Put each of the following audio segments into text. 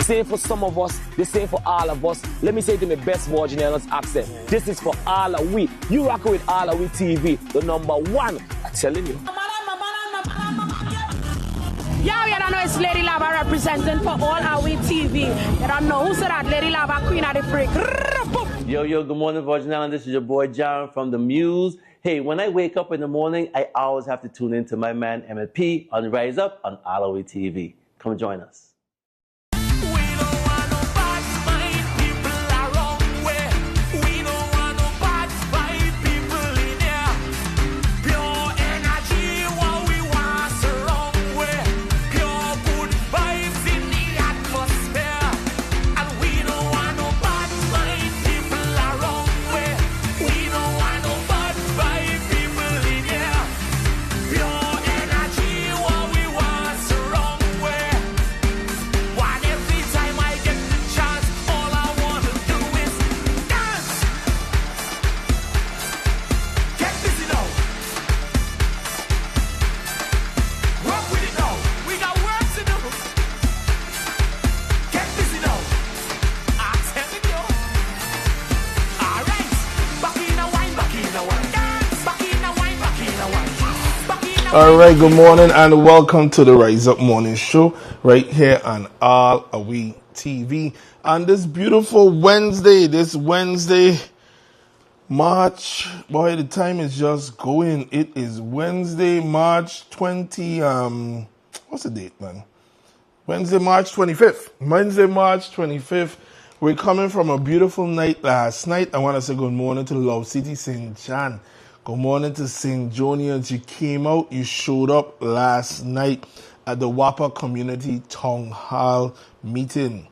Same for some of us, the same for all of us. Let me say it in my best Virginian's accent. This is for all of we. You rock with AllAhWeTV, the #1. I'm telling you. Yeah, you don't know it's Lady Lava representing for AllAhWeTV. You don't know who said that Lady Lava Queen of the Freak. Yo, good morning, Virgin Island. This is your boy, John from The Muse. Hey, when I wake up in the morning, I always have to tune in to my man, M&P, on Rise Up on AllAhWeTV. Come join us. All right, good morning and welcome to the Rise Up Morning Show right here on AllAhWeTV. On this beautiful Wednesday, March, boy, the time is just going. It is Wednesday, March 20, what's the date, man? Wednesday, March 25th. Wednesday, March 25th. We're coming from a beautiful night last night. I want to say good morning to Love City, St. John. Good morning to St. Jonians. You came out, you showed up last night at the Wapa Community Town Hall meeting.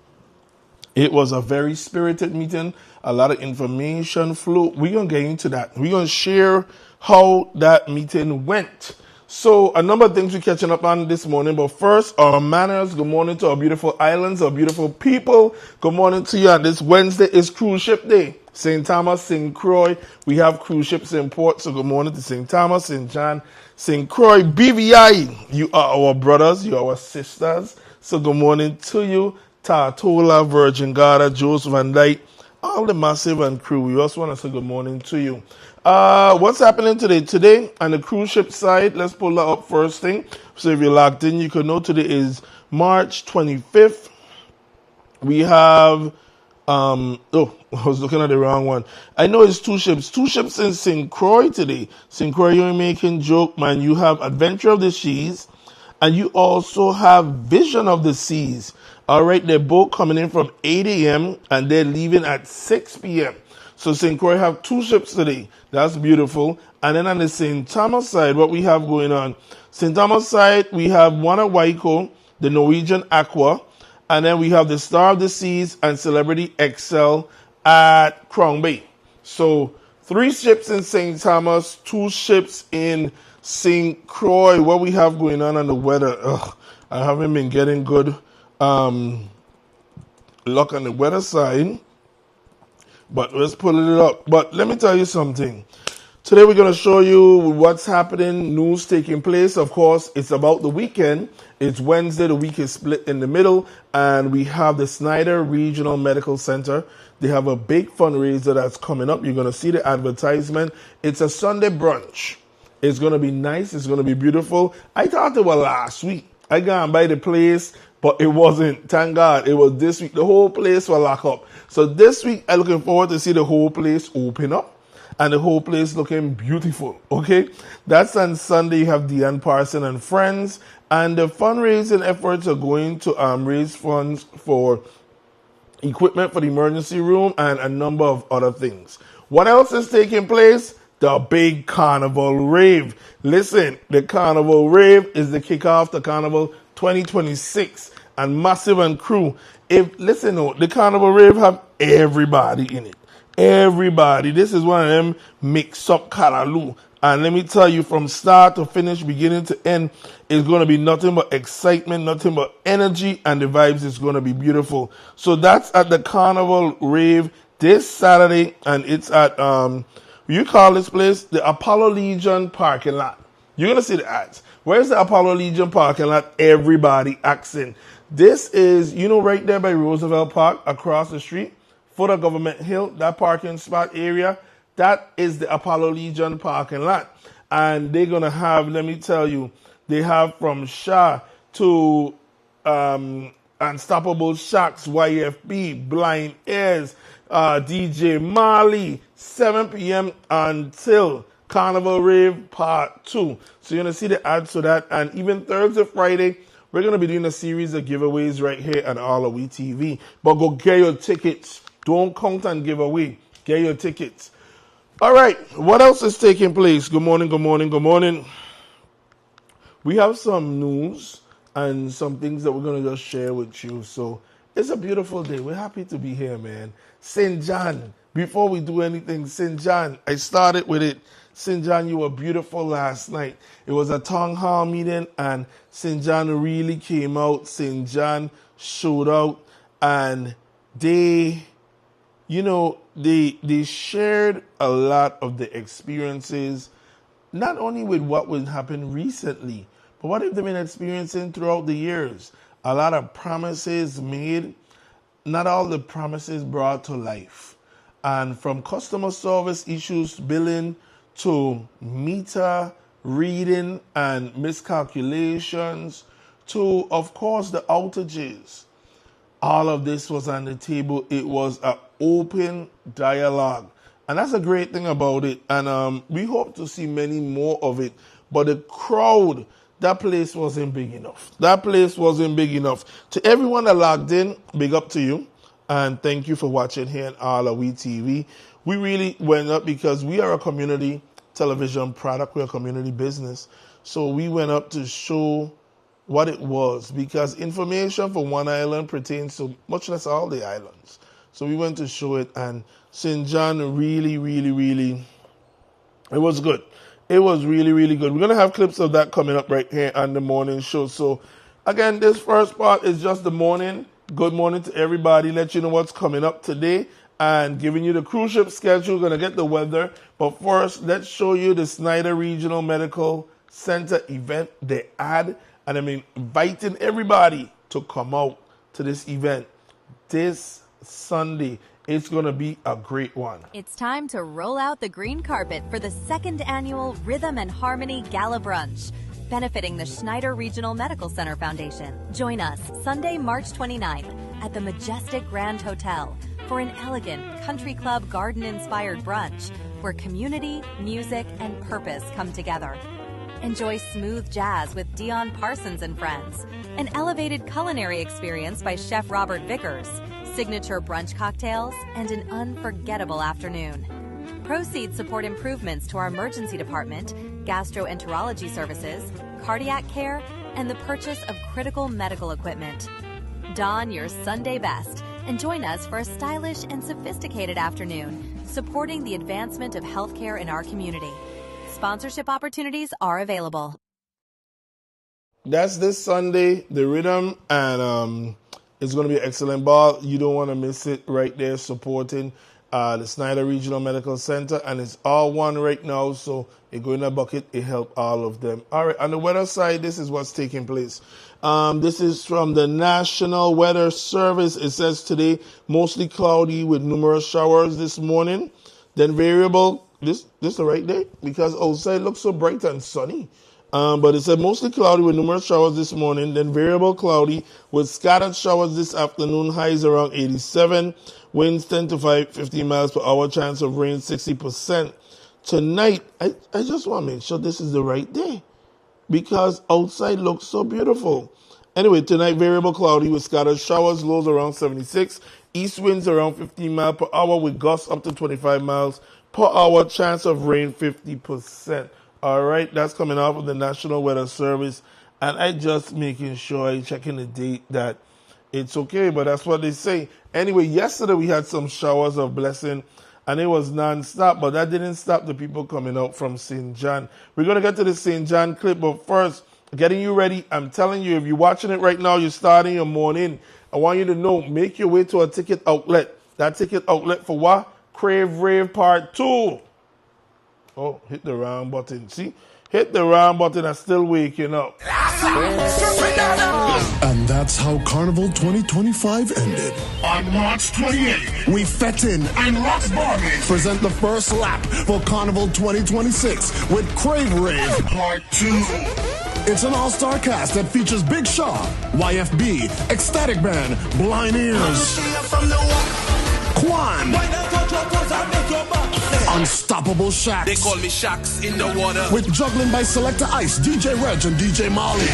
It was a very spirited meeting. A lot of information flew. We're going to get into that. We're going to share how that meeting went. So a number of things we're catching up on this morning. But first, our manners. Good morning to our beautiful islands, our beautiful people. Good morning to you. And this Wednesday is Cruise Ship Day. St. Thomas, St. Croix. We have cruise ships in port. So good morning to St. Thomas, St. John, St. Croix, BVI. You are our brothers. You are our sisters. So good morning to you. Tartola, Virgin Garda, Joseph Van Dyke, all the massive and crew. We also want to say good morning to you. What's happening today? Today, on the cruise ship side, let's pull that up first thing. So if you're locked in, you can know today is March 25th. We have, I was looking at the wrong one. I know it's two ships in St. Croix today. St. Croix, you're making joke, man. You have Adventure of the Seas, and you also have Vision of the Seas. All right, they're both coming in from 8 a.m. and they're leaving at 6 p.m. So St. Croix have two ships today. That's beautiful. And then on the St. Thomas side, what we have going on? St. Thomas side, we have one at Waiko, the Norwegian Aqua, and then we have the Star of the Seas and Celebrity XL at Crown Bay. So 3 ships in St. Thomas, 2 ships in St. Croix. What we have going on the weather? I haven't been getting good luck on the weather side, but let's pull it up. But let me tell you something. Today we're going to show you what's happening, news taking place. Of course, it's about the weekend. It's Wednesday, the week is split in the middle, and we have the Snyder Regional Medical Center. They have a big fundraiser that's coming up. You're going to see the advertisement. It's a Sunday brunch. It's going to be nice. It's going to be beautiful. I thought it was last week. I got by the place, but it wasn't. Thank God. It was this week. The whole place was locked up. So this week, I'm looking forward to see the whole place open up and the whole place looking beautiful. Okay? That's on Sunday. You have Deanne Parson and friends. And the fundraising efforts are going to raise funds for equipment for the emergency room and a number of other things. What else is taking place? The big Carnival Rave. Listen, the Carnival Rave is the kickoff to Carnival 2026. And Massive and crew, the Carnival Rave have everybody in it. Everybody. This is one of them mix-up Kalaloo. And let me tell you, from start to finish, beginning to end, it's going to be nothing but excitement, nothing but energy, and the vibes is going to be beautiful. So that's at the Carnival Rave this Saturday, and it's at, you call this place the Apollo Legion parking lot. You're going to see the ads. Where's the Apollo Legion parking lot? Everybody asking. This is, right there by Roosevelt Park, across the street, foot of Government Hill, that parking spot area. That is the Apollo Legion parking lot. And they're going to have, let me tell you, they have from Shah to Unstoppable Shacks, YFB, Blind Ears, DJ Marley, 7 p.m. until Carnival Rave Part 2. So you're going to see the ads for that. And even Thursday, Friday, we're going to be doing a series of giveaways right here at AllAhWeTV. But go get your tickets. Don't count and give away. Get your tickets. All right. What else is taking place? Good morning, good morning, good morning. We have some news and some things that we're going to just share with you. So it's a beautiful day. We're happy to be here, man. St. John, before we do anything, St. John, I started with it. St. John, you were beautiful last night. It was a town hall meeting, and St. John really came out. St. John showed out, and they shared a lot of the experiences, not only with what would happen recently, but what have they been experiencing throughout the years. A lot of promises made, not all the promises brought to life. And from customer service issues, billing, to meter reading and miscalculations, to, of course, the outages. All of this was on the table. It was an open dialogue. And that's a great thing about it. And we hope to see many more of it. But the crowd, that place wasn't big enough. That place wasn't big enough. To everyone that logged in, big up to you. And thank you for watching here on AllAhWeTV. We really went up because we are a community television product. We're a community business. So we went up to show what it was, because information for one island pertains to much less all the islands. So we went to show it, and St. John really, it was good. It was really, really good. We're going to have clips of that coming up right here on the morning show. So again, this first part is just the morning. Good morning to everybody. Let you know what's coming up today and giving you the cruise ship schedule. Going to get the weather. But first, let's show you the Snyder Regional Medical Center event, the ad. And I'm inviting everybody to come out to this event this Sunday. It's going to be a great one. It's time to roll out the green carpet for the second annual Rhythm and Harmony Gala Brunch, benefiting the Schneider Regional Medical Center Foundation. Join us Sunday, March 29th at the Majestic Grand Hotel for an elegant country club garden-inspired brunch where community, music, and purpose come together. Enjoy smooth jazz with Dion Parsons and friends, an elevated culinary experience by Chef Robert Vickers, signature brunch cocktails, and an unforgettable afternoon. Proceeds support improvements to our emergency department, gastroenterology services, cardiac care, and the purchase of critical medical equipment. Don your Sunday best and join us for a stylish and sophisticated afternoon, supporting the advancement of healthcare in our community. Sponsorship opportunities are available. That's this Sunday, the Rhythm, and it's going to be an excellent ball. You don't want to miss it right there, supporting the Snyder Regional Medical Center, and it's all one right now, so it go in a bucket, it help all of them. All right, on the weather side, this is what's taking place. This is from the National Weather Service. It says today, mostly cloudy with numerous showers this morning, then variable. This is the right day because outside looks so bright and sunny. But it said mostly cloudy with numerous showers this morning, then variable cloudy with scattered showers this afternoon, highs around 87, winds 10 to 15 miles per hour, chance of rain 60%. Tonight, I just want to make sure this is the right day because outside looks so beautiful. Anyway, tonight, variable cloudy with scattered showers, lows around 76, east winds around 15 miles per hour with gusts up to 25 miles per hour, chance of rain 50%. All right, that's coming off of the National Weather Service. And I just making sure I checking the date that it's okay, but that's what they say. Anyway, yesterday we had some showers of blessing, and it was non-stop, but that didn't stop the people coming out from St. John. We're going to get to the St. John clip, but first, getting you ready. I'm telling you, if you're watching it right now, you're starting your morning. I want you to know, make your way to a ticket outlet. That ticket outlet for what? Crave Rave Part 2. Oh, hit the wrong button. See, hit the wrong button and still waking up. And that's how Carnival 2025 ended. On March 28th, We Fettin' and Rock's Bargain, present the first lap for Carnival 2026 with Crave Rave. Part 2. It's an all-star cast that features Big Shaw, YFB, Ecstatic Band, Blind Ears, Quan, Unstoppable Shacks. They call me Shacks in the water. With juggling by Selector Ice, DJ Reg, and DJ Molly.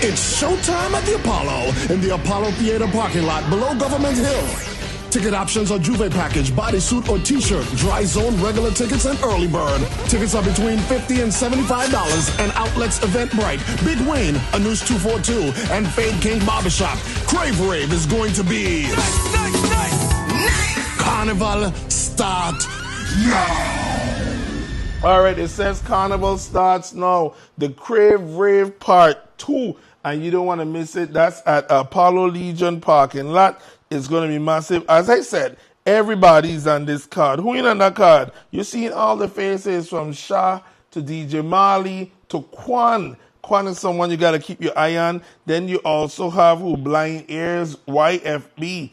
It's showtime at the Apollo in the Apollo Theater parking lot below Government Hill. Ticket options are Juve package, bodysuit or t-shirt, dry zone, regular tickets, and early bird. Tickets are between $50 and $75, and outlets Eventbrite, Big Wayne, Anoush 242, and Fade King Barbershop. Crave Rave is going to be Carnival start now. All right, it says Carnival starts now. The Crave Rave Part 2, and you don't want to miss it. That's at Apollo Legion parking lot. It's going to be massive. As I said, everybody's on this card. Who in on that card? You're seeing all the faces from Shah to DJ Marley to Quan. Quan is someone you got to keep your eye on. Then you also have who? Blind Ears, YFB,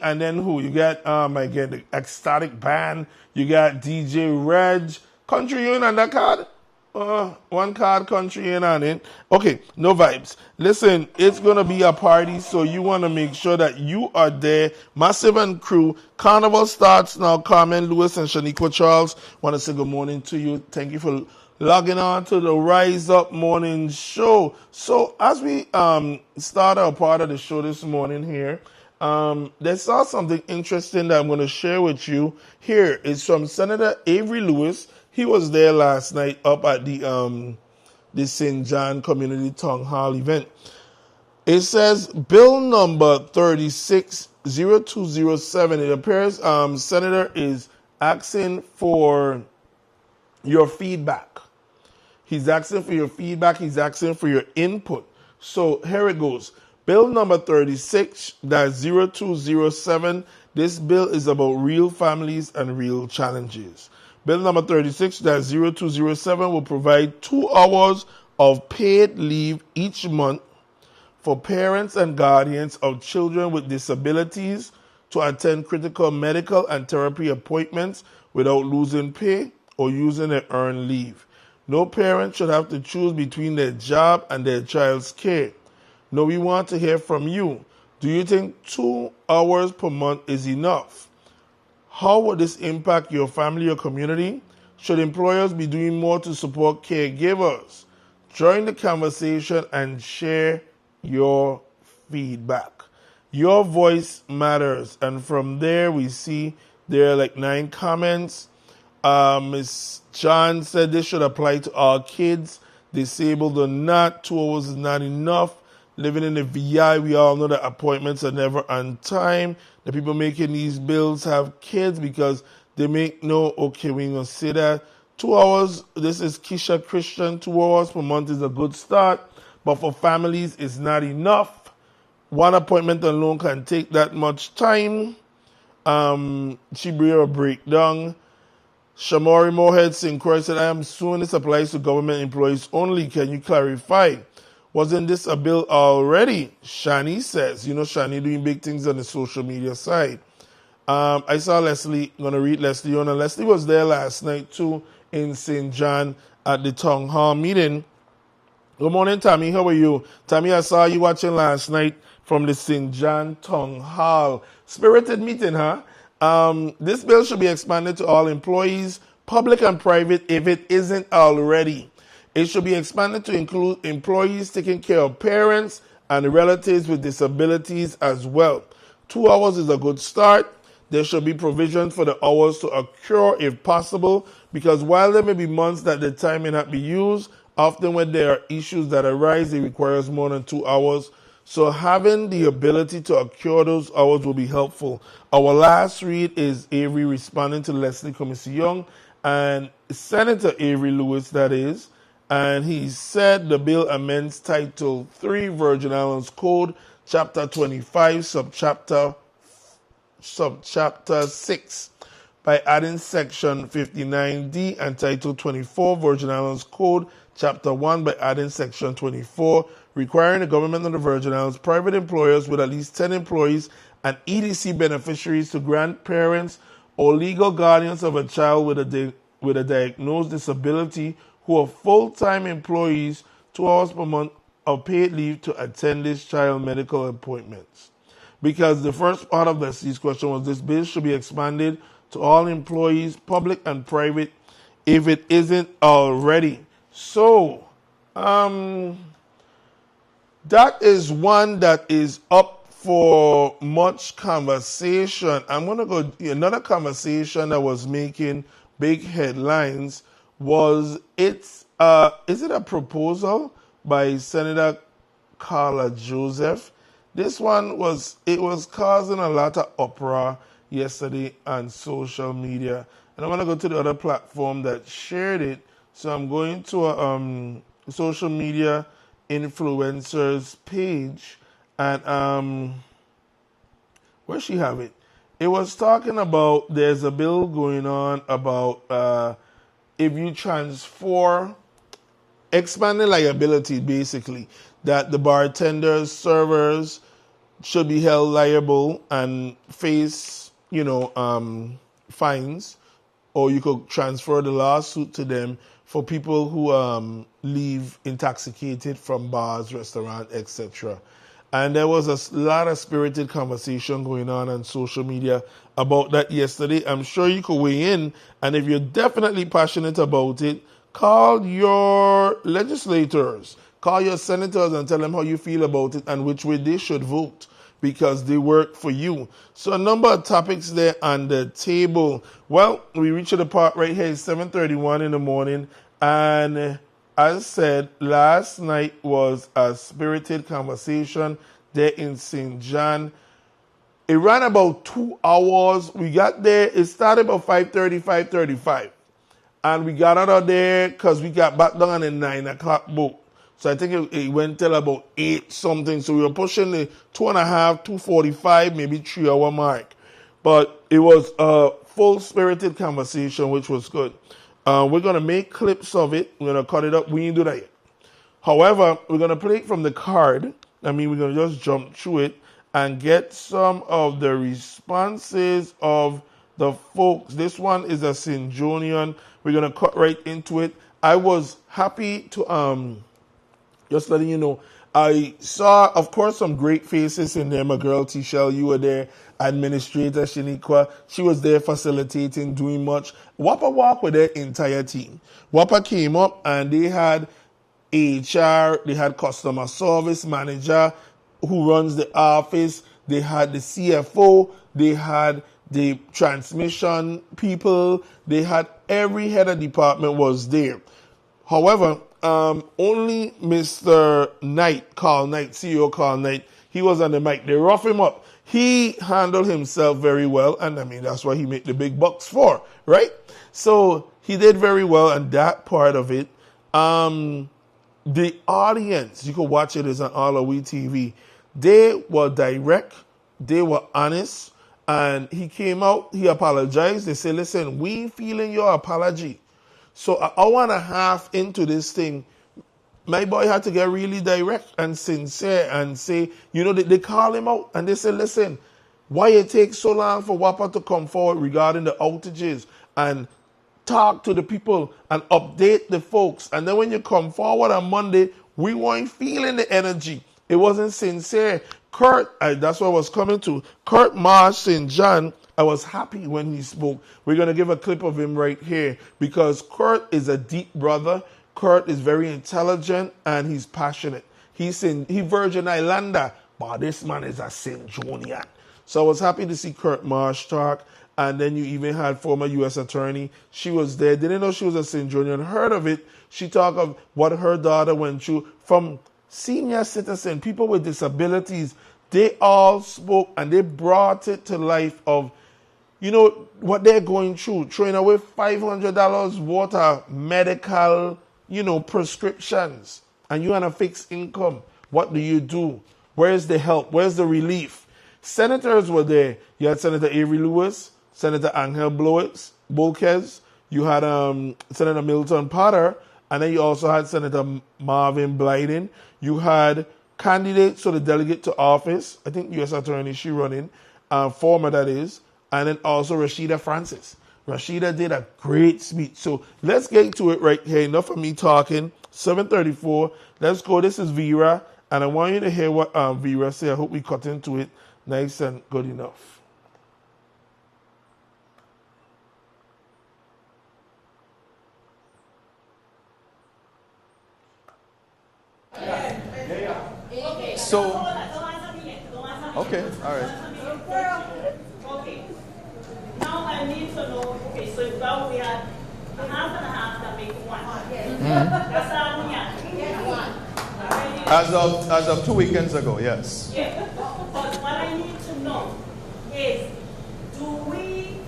and then who? You got, again, the Ecstatic Band. You got DJ Reg. Country in on that card? One card, country in on it. Okay, no vibes. Listen, it's going to be a party, so you want to make sure that you are there. Massive and crew. Carnival starts now. Carmen Lewis and Shaniqua Charles want to say good morning to you. Thank you for logging on to the Rise Up Morning Show. So as we start our part of the show this morning here, they saw something interesting that I'm going to share with you. Here is from Senator Avery Lewis. He was there last night up at the St. John Community Town Hall event. It says bill number 360207. It appears Senator is asking for your feedback. He's asking for your feedback. He's asking for your input. So here it goes. Bill number 36-0207. This bill is about real families and real challenges. Bill number 36-0207 will provide 2 hours of paid leave each month for parents and guardians of children with disabilities to attend critical medical and therapy appointments without losing pay or using their earned leave. No parent should have to choose between their job and their child's care. No, we want to hear from you. Do you think 2 hours per month is enough? How would this impact your family or community? Should employers be doing more to support caregivers? Join the conversation and share your feedback. Your voice matters. And from there, we see there are like 9 comments. Ms. John said this should apply to all kids, disabled or not. 2 hours is not enough. Living in the VI, we all know that appointments are never on time. The people making these bills have kids because they make okay, we ain't gonna say that. 2 hours, this is Keisha Christian, 2 hours per month is a good start, but for families, it's not enough. One appointment alone can take that much time. Chibria breakdown. Shamori Moorhead Sinclair said, I am suing this applies to government employees only. Can you clarify? Wasn't this a bill already? Shani says, Shani doing big things on the social media side. I saw Leslie, I'm going to read Leslie on. And Leslie was there last night too in St. John at the town hall meeting. Good morning, Tammy. How are you? Tammy, I saw you watching last night from the St. John town hall. Spirited meeting, huh? This bill should be expanded to all employees, public and private, if it isn't already. It should be expanded to include employees taking care of parents and relatives with disabilities as well. 2 hours is a good start. There should be provision for the hours to occur if possible, because while there may be months that the time may not be used, often when there are issues that arise, it requires more than 2 hours. So having the ability to occur those hours will be helpful. Our last read is Avery responding to Leslie Commissie-Young and Senator Avery Lewis, that is. And he said the bill amends Title 3, Virgin Islands Code, Chapter 25, Subchapter 6. by adding Section 59D and Title 24 Virgin Islands Code, Chapter 1 by adding Section 24, requiring the government of the Virgin Islands, private employers with at least 10 employees, and EDC beneficiaries to grant parents or legal guardians of a child with a diagnosed disability who are full-time employees 2 hours per month of paid leave to attend this child medical appointments. Because the first part of this question was this bill should be expanded to all employees, public and private, if it isn't already. So, that is one that is up for much conversation. I'm going to go, another conversation that was making big headlines was, is it a proposal by Senator Carla Joseph? This one was causing a lot of uproar yesterday on social media. And I'm going to go to the other platform that shared it. So I'm going to a social media influencers page. And where she have it? It was talking about there's a bill going on about if you transfer, expanding liability basically, that the bartenders, servers should be held liable and face, fines, or you could transfer the lawsuit to them for people who leave intoxicated from bars, restaurants, etc. And there was a lot of spirited conversation going on social media about that yesterday. I'm sure you could weigh in, and if you're definitely passionate about it, call your legislators, call your senators and tell them how you feel about it and which way they should vote, because they work for you. So a number of topics there on the table. Well, we reached the part right here, it's 7:31 in the morning, and as I said, last night was a spirited conversation there in St. John. It ran about 2 hours. We got there, it started about 5:30, 5:35. And we got out of there because we got back down on the 9 o'clock boat. So I think it went till about 8 something. So we were pushing the 2.5, 2:45, maybe 3 hour mark. But it was a full spirited conversation, which was good. We're going to make clips of it. We're going to cut it up. We didn't do that yet. However, we're going to play it from the card. We're going to just jump through it and get some of the responses of the folks. This one is a St. Jonian. We're going to cut right into it. I was happy to, just letting you know, I saw, of course, some great faces in there. My girl, T-Shell, you were there. Administrator, Shaniqua, she was there facilitating, doing much. WAPA walked with their entire team. WAPA came up and they had HR, they had customer service manager who runs the office, they had the CFO, they had the transmission people, they had every head of department was there. However, only Mr. Knight, Carl Knight, CEO Carl Knight, he was on the mic. They rough him up. He handled himself very well, and that's what he made the big bucks for, right? So he did very well, and that part of it. The audience, you could watch it, is on AllAhWeTV. They were direct, they were honest, and he came out, he apologized. They said, listen, we feeling your apology. So an hour and a half into this thing, my boy had to get really direct and sincere and say, they call him out and they said, listen, why it takes so long for WAPA to come forward regarding the outages and talk to the people and update the folks. And then when you come forward on Monday, we weren't feeling the energy. It wasn't sincere. Kurt, that's what I was coming to. Kurt Marsh St. John, I was happy when he spoke. We're going to give a clip of him right here because Kurt is a deep brother. Kurt is very intelligent and he's passionate. He's Virgin Islander, but this man is a St. Jonian. So I was happy to see Kurt Marsh talk. And then you even had former U.S. attorney. She was there. Didn't know she was a St. Jonian. Heard of it. She talked of what her daughter went through. From senior citizen, people with disabilities, they all spoke and they brought it to life of, what they're going through. Throwing away $500 worth of medical, prescriptions. And you on a fixed income. What do you do? Where's the help? Where's the relief? Senators were there. You had Senator Avery Lewis, Senator Angel Bolquez. You had Senator Milton Potter. And then you also had Senator Marvin Blyden. You had candidates for the delegate to office. I think U.S. Attorney she running, former that is. And then also Rashida Francis. Rashida did a great speech. So let's get into it right here. Enough of me talking. 7:34. Let's go. This is Vera. And I want you to hear what Vera said. I hope we cut into it nice and good enough. So, okay, all right. Okay. Now I need to know, okay, so now we had a half and a half that make one. That's how we have. As of 2 weekends ago, yes. Yeah, but what I need to know is, do we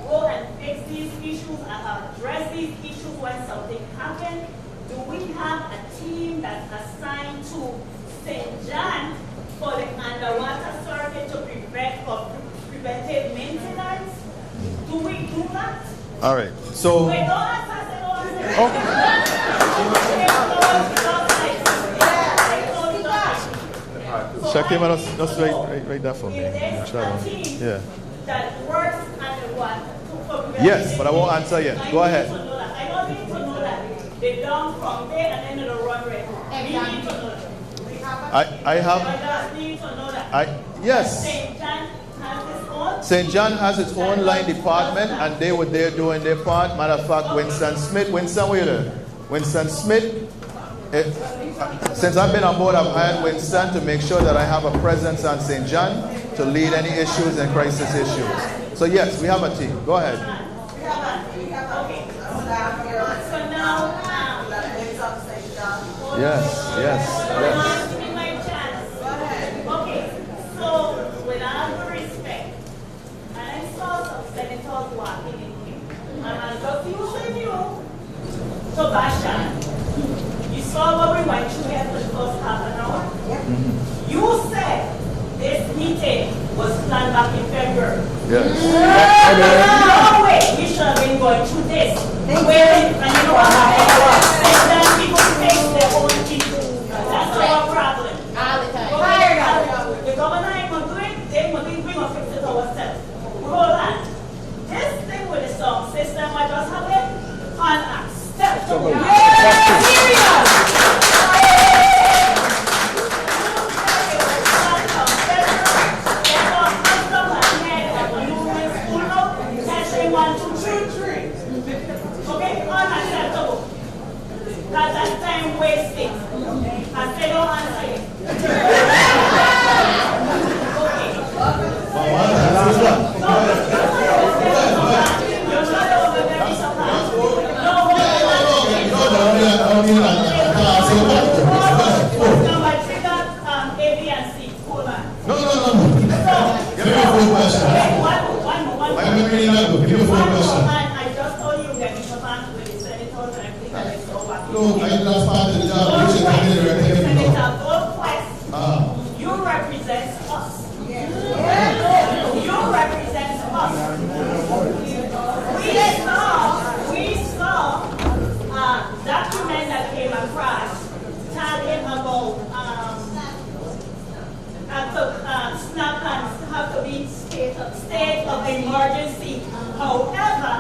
go and fix these issues and address these issues when something happens? Do we have a team that's assigned to St. John for the underwater circuit to prevent or preventive maintenance? Do we do that? All right. So. Wait, don't ask us at all. Check him out. Just write that for me. If there's a team that works underwater for preventive yes, but I won't answer yet. Go ahead. I don't need to know that. They down from there and then it'll run right. We need to know that. I have. I just need to know that. Yes. St. John has its own. St. John has its own line department, and they were there doing their part. Matter of fact, Winston, where you there? Winston Smith. Since I've been on board, I've hired Winston to make sure that I have a presence on St. John to lead any issues and crisis issues. So yes, we have a team. Go ahead. Yes. Okay, so with all due respect, and I saw some senators walking in here, and I just using you to bash on. You saw what we went through here for the first half an hour? You said this meeting was planned back in February. Yes. No way we should have been going through this. Where, and you know what happened? And then people face their own people. That's our problem. All the time. The governor ain't going to do it. We're going to fix it ourselves. Hold on. This thing with the song system, what just happened? Unacceptable. Okay, unacceptable. That's time wasting. I say don't answer it. You represent us. You represent us. We saw a document that came across talking about SNAP have to be state of emergency. However,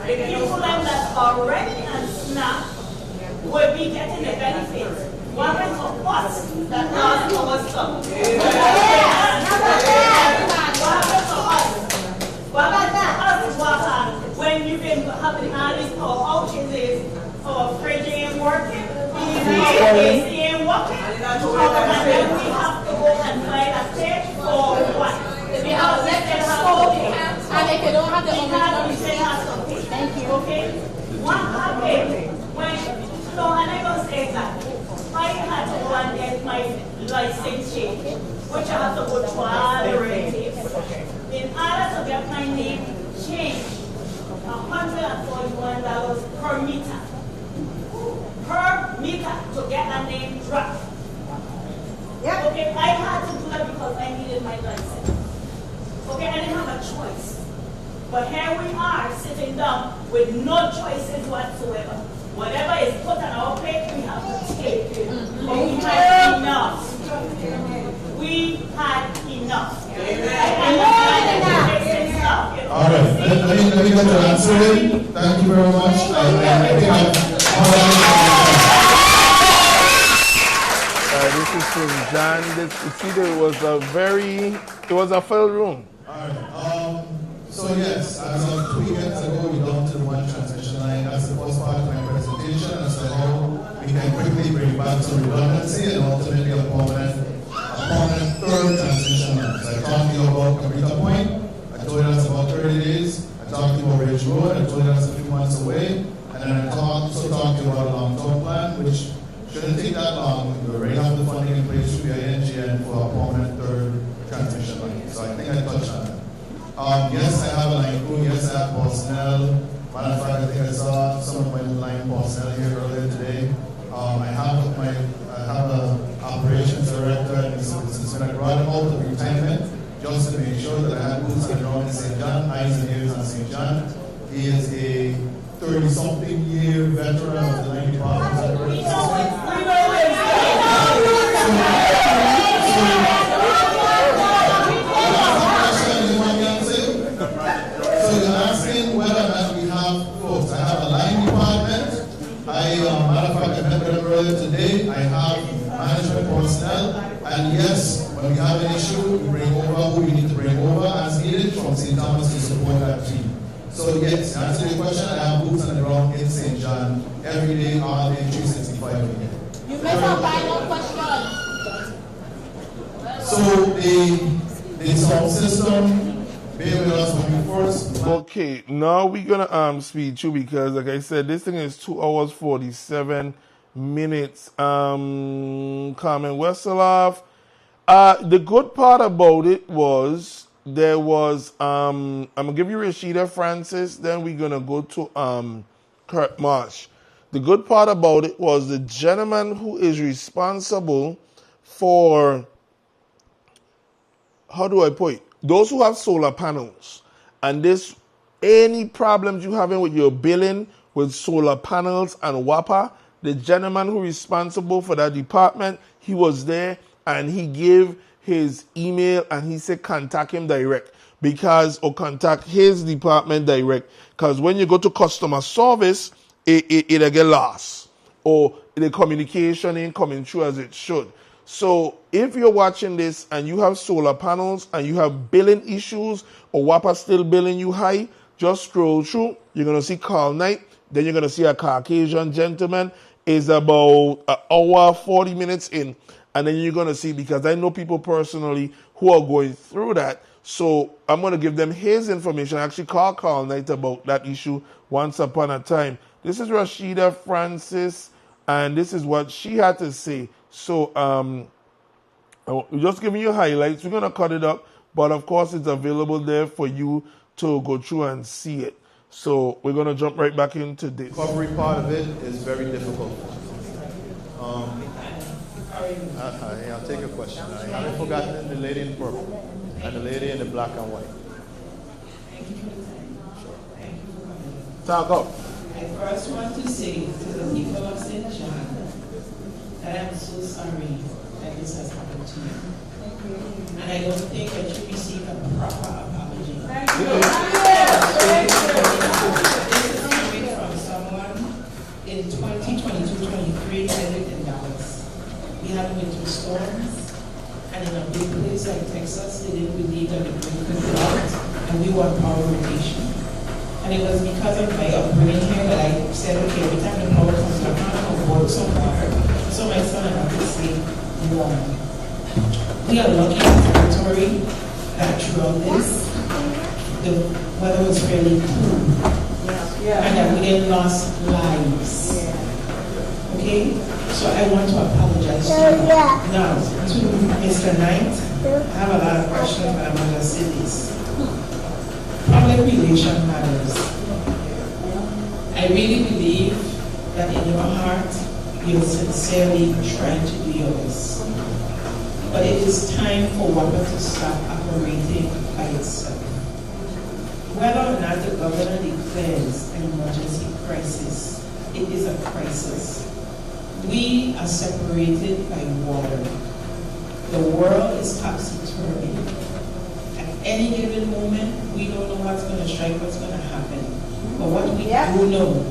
the people that already on SNAP will be getting the benefits. What happened to us that lost our son? What happened to us? What happened to us? When you've been having all these power outages, our fridge ain't working, AC ain't working, and then we have to go and find a state for what? Because they still have to pay. And if you don't have the original receipt, thank you. Okay? What happened when, so I'm not going to say that. I had to go and get my license changed, which I have to go through all the red tapes. In order to get my name changed, $141 per meter. Per meter to get a name dropped. Yep. Okay, I had to do that because I needed my license. Okay, I didn't have a choice. But here we are sitting down with no choices whatsoever. Whatever is put on our plate, we have to take it. But we had enough. We had enough. All right, let me get to answering. Thank you very much. This is from John. You see, it was a full room. All right. So yes, as of 2 years ago, we dumped the one transmission line. That's the first part of my presentation as to how we can quickly bring back to redundancy and ultimately a permanent third transmission line. So I talked to you about Cabrita Point. I told you that's about 30 days. I talked to you about Ridge Road. I told you that's a few months away. And then I also talked to you about a long-term plan, which shouldn't take that long. We already have the funding in place through the INGN for a permanent third transmission line. So I think I touched on that. Yes, I have a line crew. Yes, I have personnel. Matter of fact, I think I saw some of my line personnel here earlier today. I have an operations director, and since when I brought him out of retirement, just to make sure that I had boots on the ground in St. John, eyes and ears on St. John. He is a 30-something year veteran of the line department. So you're asking whether or not we have folks. I have a line department. Matter of fact, I met with them earlier today. I have management personnel. And yes, when we have an issue, we bring over who we need to bring over as needed from St. Thomas to support that team. So yes, to answer your question, I have boots on the ground in St. John every day, all day, 365 a day. You missed our final question. So the sound system, bear with us when we first. Okay, now we're gonna speed through because, like I said, this thing is 2 hours 47 minutes. Carmen Wesseloff. The good part about it was there was I'm gonna give you Rashida Francis, then we're gonna go to Kurt Marsh. The good part about it was the gentleman who is responsible for, how do I put it? Those who have solar panels, and this, any problems you having with your billing with solar panels and WAPA, the gentleman who is responsible for that department, he was there and he gave his email and he said contact him direct or contact his department direct, because when you go to customer service, it'll get lost or the communication ain't coming through as it should. So if you're watching this and you have solar panels and you have billing issues or WAPA still billing you high, just scroll through. You're going to see Carl Knight. Then you're going to see a Caucasian gentleman is about an hour, 40 minutes in. And then you're going to see, because I know people personally who are going through that. So I'm going to give them his information. I actually called Carl Knight about that issue once upon a time. This is Rashida Francis, and this is what she had to say. So just giving you highlights. We're going to cut it up, but of course it's available there for you to go through and see it. So we're going to jump right back into this. The recovery part of it is very difficult. I'll take a question. I haven't forgotten the lady in purple and the lady in the black and white. Sure. Talk up. I first want to say to the people of St. John that I'm so sorry that this has happened to you. And I don't think that you received a proper apology. This is coming from someone in 2022-23 I lived in Dallas. We had winter storms, and in a big place like Texas, they didn't believe that the grid could go out, and we were on power rotation. And it was because of my upbringing here that I said, okay, every time the power comes back on, I'll work so hard. So my son and I could say, warm. We are lucky in the territory that throughout this, the weather was fairly cool. And that we didn't lose lives. Okay? So I want to apologize to you. Now, to Mr. Knight, I have a lot of questions, but I'm going to say this. Public relation matters. I really believe that in your heart, you're sincerely trying to do yours. But it is time for WAPA to stop operating by itself. whether or not the governor declares an emergency crisis, it is a crisis. We are separated by water. The world is topsy-turvy. At any given moment, we don't know what's going to strike, what's going to happen. But what we do know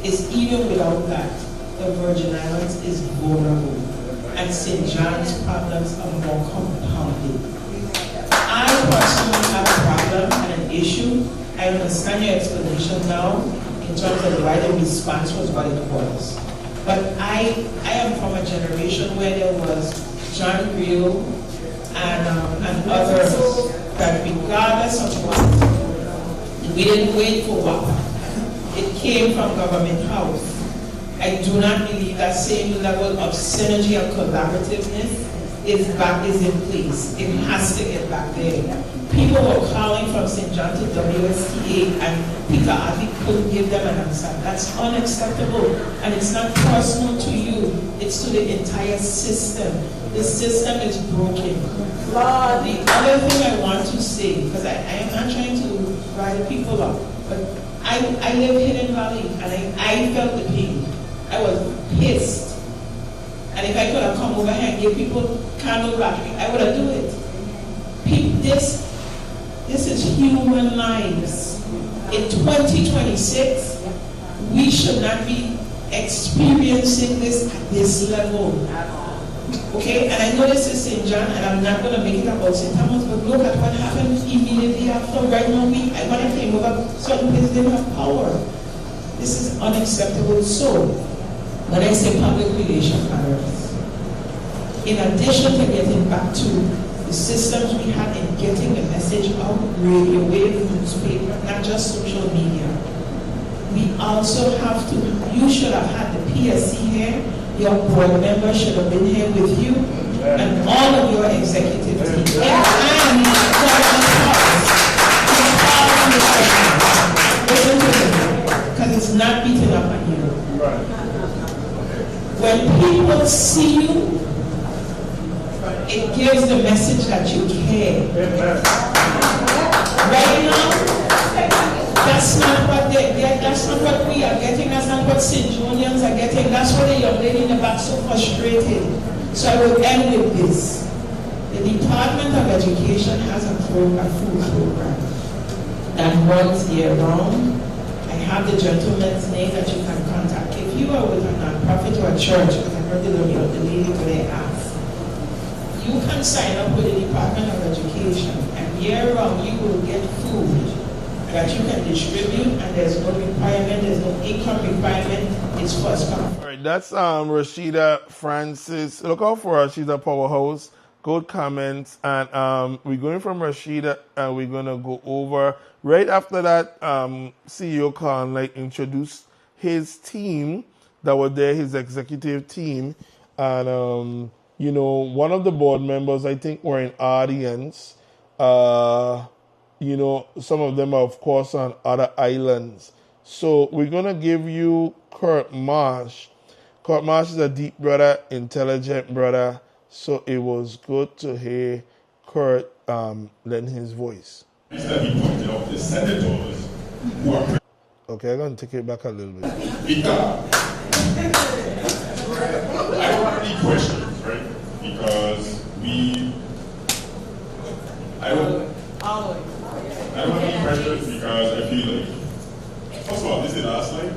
is even without that, the Virgin Islands is vulnerable. And St. John's problems are more compounded. I personally have a problem and an issue. I understand your explanation now in terms of why the response was what it was. But I am from a generation where there was John Grill and others that regardless of what, we didn't wait for what. It came from Government House. I do not believe that same level of synergy and collaborativeness is in place. It has to get back there. People were calling from St. John to WSTA and Peter Avi couldn't give them an answer. That's unacceptable. And it's not personal to you, it's to the entire system. The system is broken. The other thing I want to say, because I am not trying to rile people up, but I live Hidden Valley and I felt the pain. I was pissed. And if I could have come over here and give people candle battery, I would have done it. This is human lives. In 2026, we should not be experiencing this at this level. Okay, and I know this is St. John, and I'm not going to make it about St. Thomas, but look at what happened immediately after. Right now, when I came over, certain places didn't have power. This is unacceptable. So, when I say public relations matters, in addition to getting back to the systems we had in getting the message out, radio, wave, newspaper, not just social media, we also have to, you should have had the PSC here, your board members should have been here with you, and all of your executive team. Because it's not beaten up on you. When people see you, it gives the message that you care. Right now, that's not what we are getting, that's not what St. Jonians are getting, that's why the young lady in the back so frustrated. So I will end with this. The Department of Education has a food program that runs year round. I have the gentleman's name that you can contact. If you are with a nonprofit or a church, because I heard the lady today ask, you can sign up with the Department of Education, and year round you will get food that you can distribute, and there's no requirement, there's no income requirement, it's first come. All right, that's Rashida Francis. Look out for her, she's a powerhouse. Good comments, and we're going from Rashida, and we're going to go over, right after that, CEO Conley introduced his team that were there, his executive team, and you know, one of the board members, I think, were in audience. You know, some of them are, of course, on other islands. So we're going to give you Kurt Marsh. Kurt Marsh is a deep brother, intelligent brother. So it was good to hear Kurt lend his voice. He pointed out the senators who are... Okay, I'm going to take it back a little bit. I don't have any questions, right? Because I don't have any questions because I feel like, first of all, this is the last slide.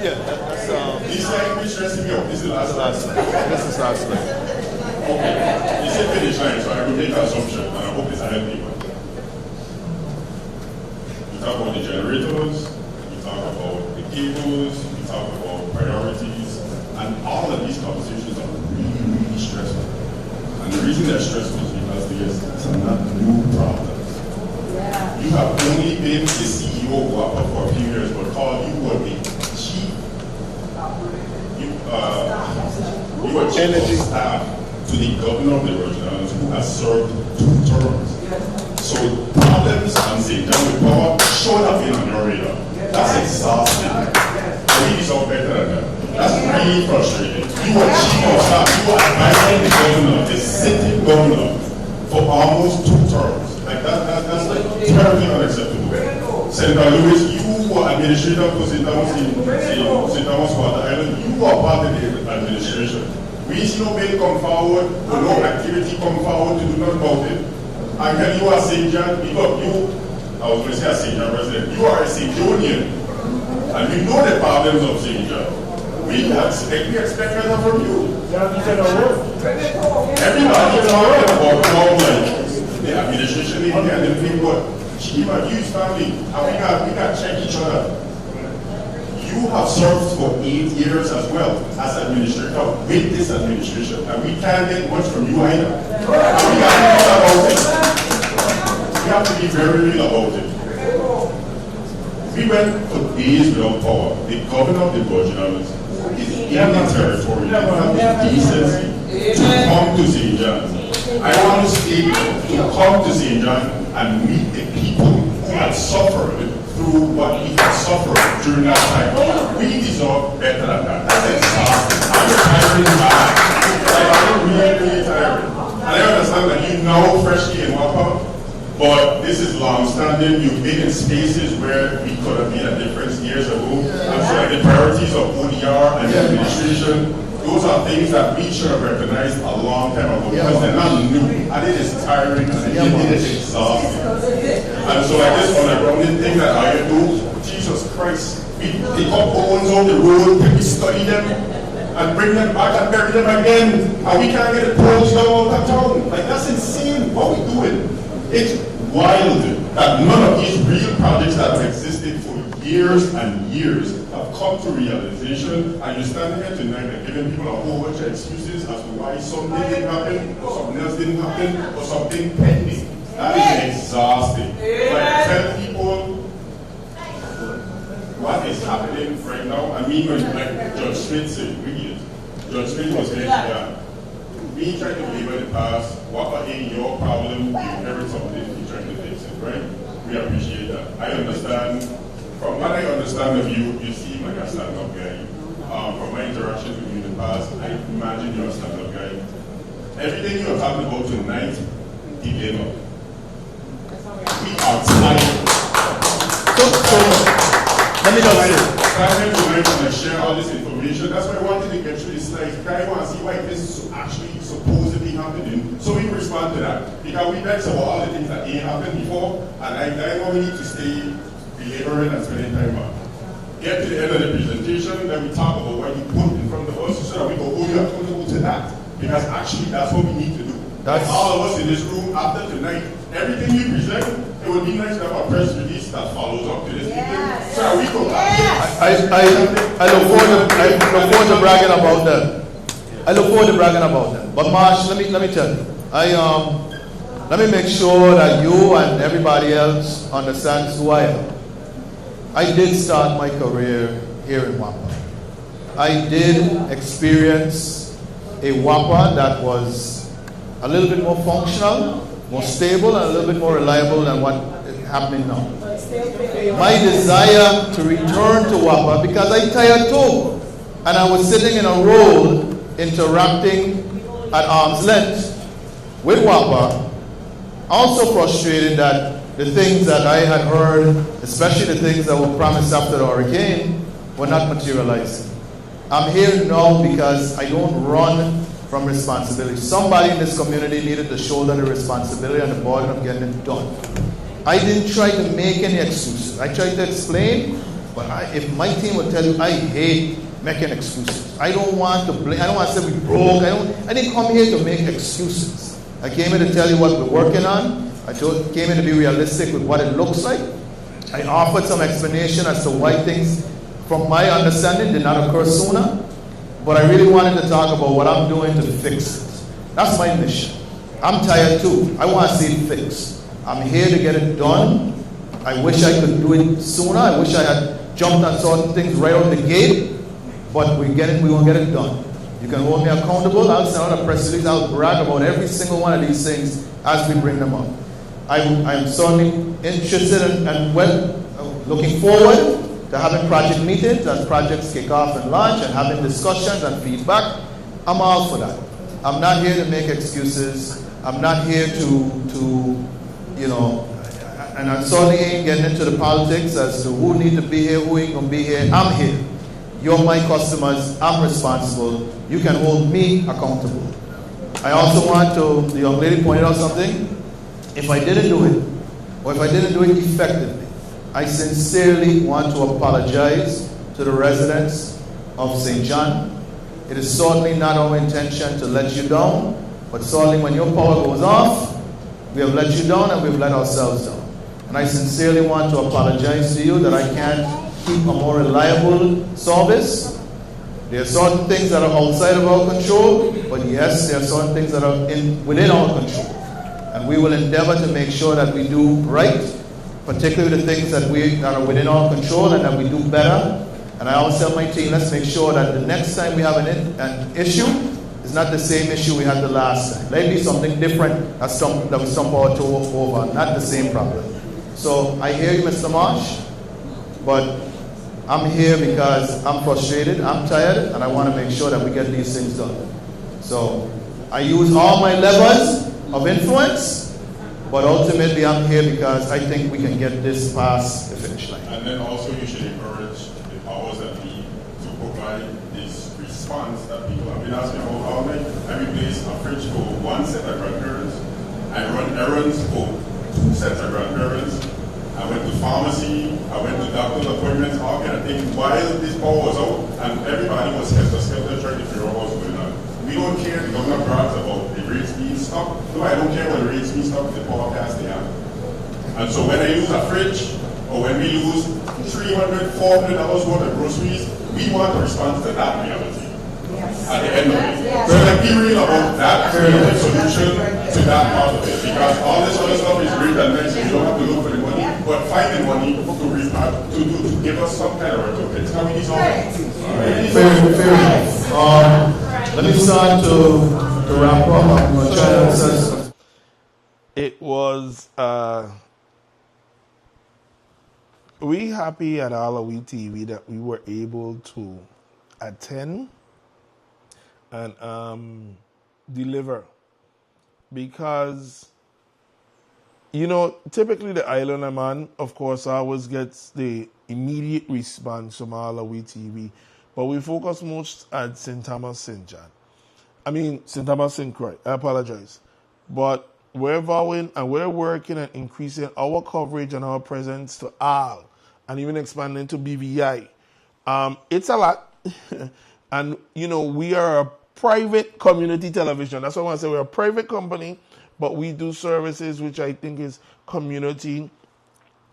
Yeah, that's this slide is stressing me out. This is the last slide. This is last slide. Okay, you said finish line, so I will make an assumption, and I hope it's a healthy one. You talk about the generators, you talk about the cables, you talk about priorities, and all of these conversations are really stressful. And the reason they're stressful is because these are not new problems. You have only been the CEO for a few years, but Carl, you were the chief. You were chief of staff to the governor of the Virgin Islands, who has served 2 terms. So problems and St. John with power showed up on your radar. That's exhausting. I think it's all better than that. That's really frustrating. You were chief of staff. You were advising the governor, the sitting governor, for almost 2 terms. Like that's like terribly unacceptable. Senator Lewis, you were administrator for St. Thomas Water Island. You were part of the administration. We see no bill come forward, or no activity come forward to do nothing about it. And when you are St. John, because I was going to say a St. John resident, you are a St. Johnian, and you know the problems of St. John. We expect better from you. Everybody talking about how the administration in here and everything, but she give a huge family, and we got check each other. You have served for 8 years as well as administrator with this administration, and we can't get much from you either. And we got to be real about it. We have to be very real about it. We went for days without power. The governor of the Virginians is in the territory. They have the decency to come to St. John's. I want to state to come to St. John and meet the people who had suffered through what we had suffered during that time. We deserve better than that. That's exhausting. I'm tiring back. I'm really tiring. And I understand that you know freshly in Wapa, but this is long-standing. You've been in spaces where we could have made a difference years ago. I'm sure the priorities of ODR and the administration, those are things that we should have recognized a long time ago because they're not new. And it is tiring and it is exhausting. And so like this undergrounded thing that I do, Jesus Christ, we pick up bones on the road, we study them, and bring them back and bury them again, and we can't get it pulled down out of town. Like, that's insane. What we doing? It's wild that none of these real projects that have existed for years and years have come to realization, and you're standing here tonight and giving people a whole bunch of excuses as to why something didn't happen, or something else didn't happen, or something pending. That is exhausting. Like, tell people what is happening right now. I mean, like Judge Smith said, Judge Smith was saying that we trying to label the past, what ain't your problem, you inherit something, you trying to fix it, right? We appreciate that. I understand, from what I understand of you, you seem like a stand-up guy. From my interactions with you in the past, I imagine you're a stand-up guy. Everything you are talking about tonight, delay up. We are tired. So let me just say. Trying to share all this information. That's why I wanted to get through this slide. I want to see why this is actually supposedly happening, so we can respond to that. Because we vex about all the things that ain't happened before, and I know we need to stay belaboring and spending time on. Get to the end of the presentation, then we talk about what you put in front of us, so that we go, oh, you're accountable to that. Because actually, that's what we need to do. That's all of us in this room after tonight. Everything you present, it would be nice to have a press release that follows up to this meeting. So that we go back. I look forward to bragging about that. I look forward to bragging about that. But Marsh, let me tell you, let me make sure that you and everybody else understands who I am. I did start my career here in Wapa. I did experience a Wapa that was a little bit more functional, more stable, and a little bit more reliable than what is happening now. My desire to return to Wapa, because I tired too, and I was sitting in a role interacting at arm's length with Wapa, also frustrated that the things that I had heard, especially the things that were promised after the hurricane, were not materializing. I'm here now because I don't run from responsibility. Somebody in this community needed to shoulder the responsibility and the burden of getting it done. I didn't try to make any excuses. I tried to explain, but if my team would tell you, I hate making excuses. I don't want to blame. I don't want to say we broke. I didn't come here to make excuses. I came here to tell you what we're working on. Came here to be realistic with what it looks like. I offered some explanation as to why things, from my understanding, did not occur sooner. But I really wanted to talk about what I'm doing to fix it. That's my mission. I'm tired too. I want to see it fixed. I'm here to get it done. I wish I could do it sooner. I wish I had jumped on certain things right out the gate. But we're going to get it done. You can hold me accountable. I'll send out a press release. I'll brag about every single one of these things as we bring them up. I'm certainly interested and looking forward to having project meetings as projects kick off and launch and having discussions and feedback. I'm all for that. I'm not here to make excuses. I'm not here to you know, and I certainly ain't getting into the politics as to who need to be here, who ain't gonna be here. I'm here. You're my customers. I'm responsible. You can hold me accountable. I also want to, the young lady pointed out something. If I didn't do it, or if I didn't do it effectively, I sincerely want to apologize to the residents of St. John. It is certainly not our intention to let you down, but certainly when your power goes off, we have let you down and we've let ourselves down. And I sincerely want to apologize to you that I can't keep a more reliable service. There are certain things that are outside of our control, but yes, there are certain things that are within our control. And we will endeavor to make sure that we do right, particularly the things that are within our control and that we do better. And I always tell my team, let's make sure that the next time we have an issue, it's not the same issue we had the last time. Maybe something different that we somehow took over, not the same problem. So I hear you, Mr. Marsh, but I'm here because I'm frustrated, I'm tired, and I want to make sure that we get these things done. So I use all my levers of influence, but ultimately I'm here because I think we can get this past the finish line. And then also you should encourage the powers that be to provide this response that people have been asking about all night. I replace a fridge for one set of grandparents. I run errands for 2 sets of grandparents. I went to pharmacy, I went to doctor's appointments, all kind of things, while this power was out, and everybody was skelter trying to figure out what was going on. We don't care, the governor brags about the rates being stopped. No, I don't care when the rates being stopped, the power pass they have. And so when I lose a fridge, or when we lose $300, $400 worth of groceries, we want to respond to that reality. At the end of it. So like, be real about that creative solution to that part of it. Because all this other stuff is great and nice, you don't have to look for the money, but find the money to give us some kind of recompense. How we need all that. Let me start to wrap up. I'm going to try to answer. It was, we happy at AllAhWeTV that we were able to attend and deliver, because, you know, typically the Islander man, of course, always gets the immediate response from AllAhWeTV, but we focus most at St. Thomas, St. John. I mean, St. Thomas, St. Croix. I apologize. But we're vowing and we're working at increasing our coverage and our presence to all, and even expanding to BVI. It's a lot. And, you know, we are a private community television. That's what I want to say. We're a private company, but we do services which I think is community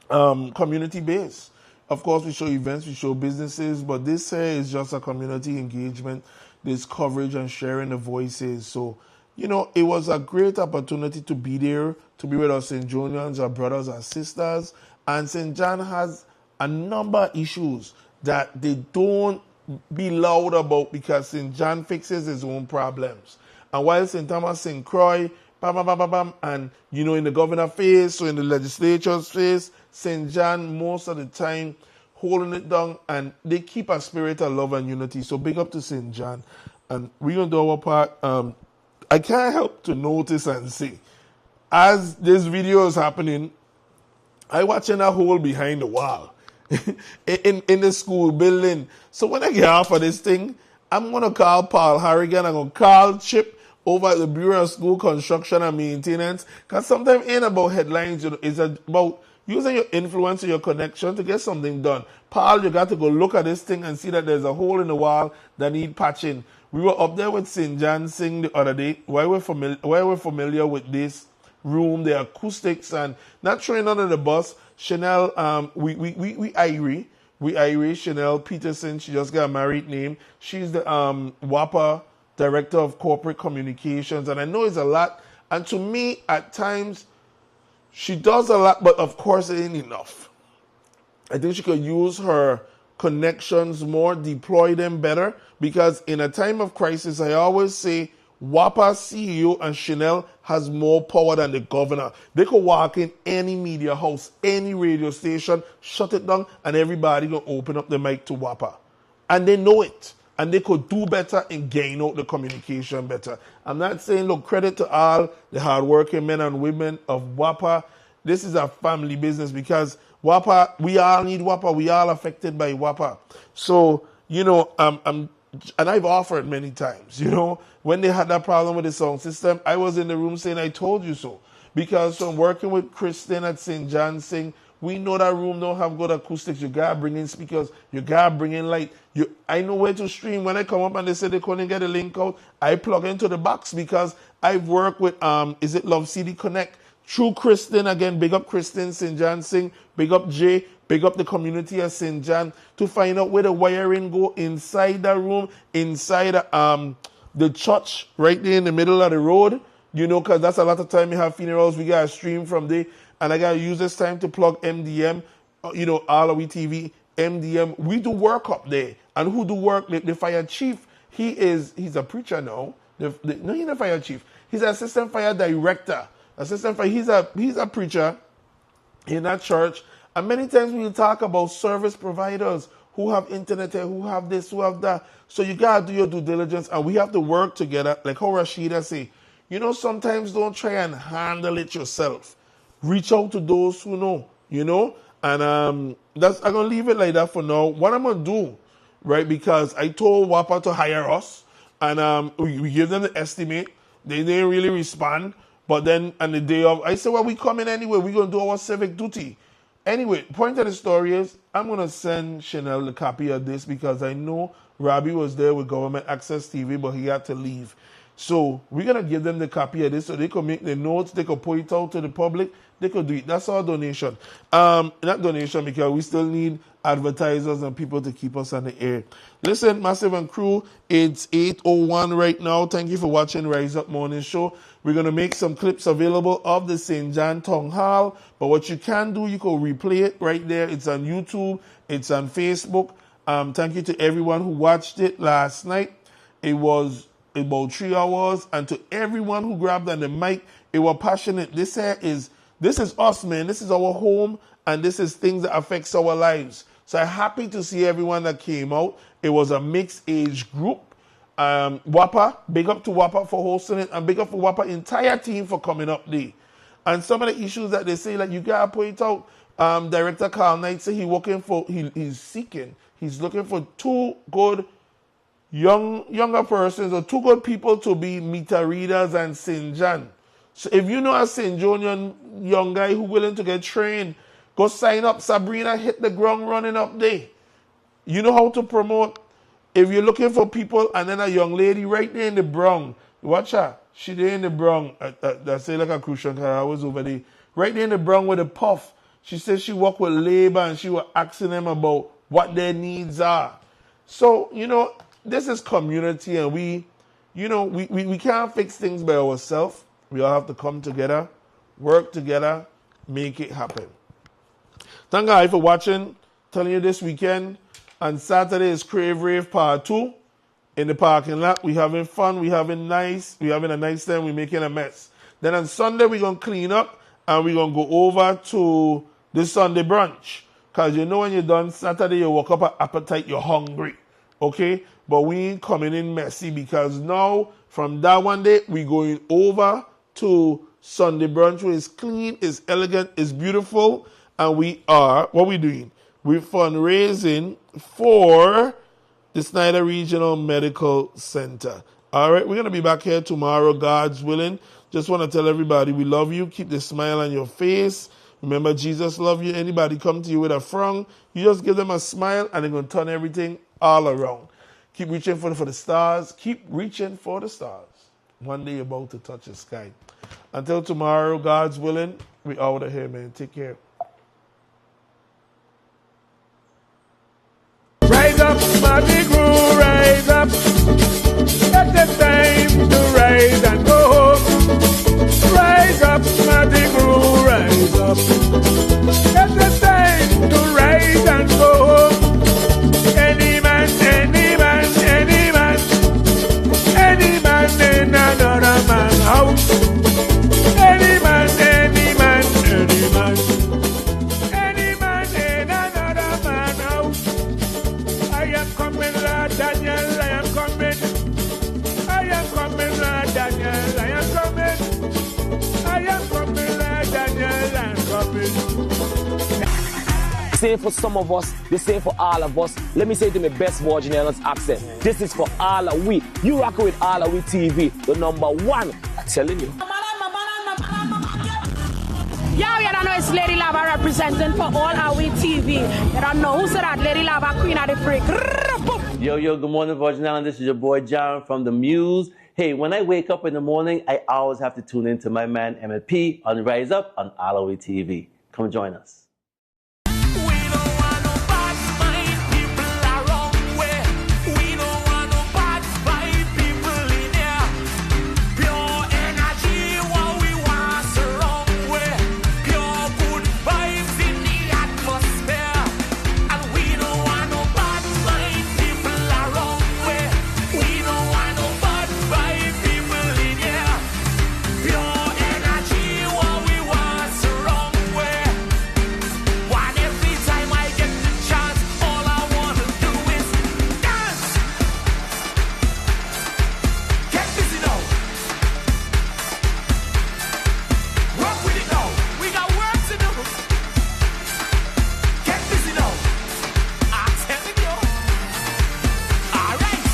based. Of course, we show events, we show businesses, but this here is just a community engagement. This coverage and sharing the voices. So, you know, it was a great opportunity to be there, to be with our St. Jonians, our brothers, our sisters. And St. John has a number of issues that they don't be loud about, because St. John fixes his own problems. And while St. Thomas, St. Croix, and, you know, in the governor face, so in the legislature's face, St. John most of the time holding it down, and they keep a spirit of love and unity. So big up to St. John. And we're going to do our part. I can't help to notice and see, as this video is happening, I watching a hole behind the wall in the school building. So when I get off of this thing, I'm going to call Paul Harrigan. I'm going to call Chip over at the Bureau of School Construction and Maintenance, because sometimes it ain't about headlines, you know, it's about using your influence and your connection to get something done. Paul, you got to go look at this thing and see that there's a hole in the wall that need patching. We were up there with St. John Sing the other day. Why we're familiar with this room, the acoustics, and not throwing under the bus. Chanel, we Irish, Chanel Peterson, she just got a married name. She's the WAPA Director of Corporate Communications, and I know it's a lot. And to me, at times, she does a lot, but of course it ain't enough. I think she could use her connections more, deploy them better, because in a time of crisis, I always say WAPA CEO and Chanel has more power than the governor. They could walk in any media house, any radio station, shut it down, and everybody gonna open up the mic to WAPA. And they know it. And they could do better and gain out the communication better. I'm not saying, look, credit to all the hardworking men and women of WAPA. this is a family business because WAPA, we all need WAPA. We all affected by WAPA. So, you know, and I've offered many times, you know, when they had that problem with the sound system, I was in the room saying, I told you so. Because from working with Kristen at St. John's saying, we know that room don't have good acoustics. You gotta bring in speakers. You gotta bring in light. I know where to stream. When I come up and they say they couldn't get a link out, I plug into the box because I've worked with, is it Love CD Connect? Through Kristen, again, big up Kristen, St. John Sing, big up Jay, big up the community of St. John to find out where the wiring go inside the room, inside the church, right there in the middle of the road. You know, because that's a lot of time we have funerals. We got to stream from there. And I got to use this time to plug MDM, you know, AllAhWeTV, MDM. We do work up there. And who do work? The fire chief, he's a preacher now. No, he's a fire chief. He's an assistant fire director. Assistant fire, he's a preacher in that church. And many times we talk about service providers who have internet, who have this, who have that. So you got to do your due diligence. And we have to work together. Like how Rashida say, you know, sometimes don't try and handle it yourself. Reach out to those who know, you know. And I'm going to leave it like that for now. What I'm going to do, right, because I told WAPA to hire us. And we give them the estimate. They didn't really respond. But then on the day of, I said, well, we come in anyway. We're going to do our civic duty. Anyway, point of the story is, I'm going to send Chanel the copy of this because I know Robbie was there with Government Access TV, but he had to leave. So we're going to give them the copy of this so they can make the notes, they can point it out to the public, they could do it. That's our donation. Not donation because we still need advertisers and people to keep us on the air. Listen, Massive and Crew, it's 8:01 right now. Thank you for watching Rise Up Morning Show. We're going to make some clips available of the St. John Town Hall. But what you can do, you can replay it right there. It's on YouTube. It's on Facebook. Thank you to everyone who watched it last night. It was about 3 hours. And to everyone who grabbed on the mic, it was passionate. This is us, man. This is our home. And this is things that affects our lives. So I'm happy to see everyone that came out. It was a mixed age group. WAPA, big up to WAPA for hosting it, and big up for WAPA entire team for coming up there. And some of the issues that they say, like you gotta point out, Director Carl Knight said he's looking for two good younger persons or two good people to be meter readers and St. John. So if you know a St. John young guy who willing to get trained, go sign up. Sabrina hit the ground running up there. You know how to promote. If you're looking for people, and then a young lady right there in the Bronx, watch her. She there in the Bronx. I say like a crucial car. I was over there. Right there in the Bronx with a puff. She says she worked with labor and she was asking them about what their needs are. So, you know, this is community and we can't fix things by ourselves. We all have to come together, work together, make it happen. Thank God for watching. Telling you this weekend. On Saturday is Crave Rave Part 2 in the parking lot. We having fun. We having a nice time. We making a mess. Then on Sunday, we're going to clean up and we're going to go over to the Sunday brunch. Because you know when you're done Saturday, you wake up an appetite, you're hungry. Okay? But we ain't coming in messy because now, from that one day, we're going over to Sunday brunch where it's clean, it's elegant, it's beautiful. And what we doing? We're fundraising for the Snyder Regional Medical Center. All right, we're going to be back here tomorrow, God's willing. Just want to tell everybody we love you. Keep the smile on your face. Remember, Jesus loves you. Anybody come to you with a frown, you just give them a smile and they're going to turn everything all around. Keep reaching for the stars. Keep reaching for the stars. One day you're about to touch the sky. Until tomorrow, God's willing, we out of here, man. Take care. Rise up, my Negro, rise up. It's time to rise and go home. Rise up, my Negro, rise up. It's time to rise and go home. Any man in another man's house. Any man in another man's house. I am coming, Lord Daniel, I am coming. I am coming, Lord Daniel, I am coming. I am coming, Lord Daniel, I am coming. same for some of us, the same for all of us. Let me say it in my best Virginian accent. This is for AllAhWe. You rock with AllAhWeTV, the number one. I'm telling you. Yeah, you don't know it's Lady Lava representing for AllAhWeTV. You don't know who said that Lady Lava, Queen of the Freak. Yo, good morning, Virgin Island. This is your boy, John from the Muse. Hey, when I wake up in the morning, I always have to tune in to my man, Emmett P, on Rise Up on AllAhWeTV. Come join us.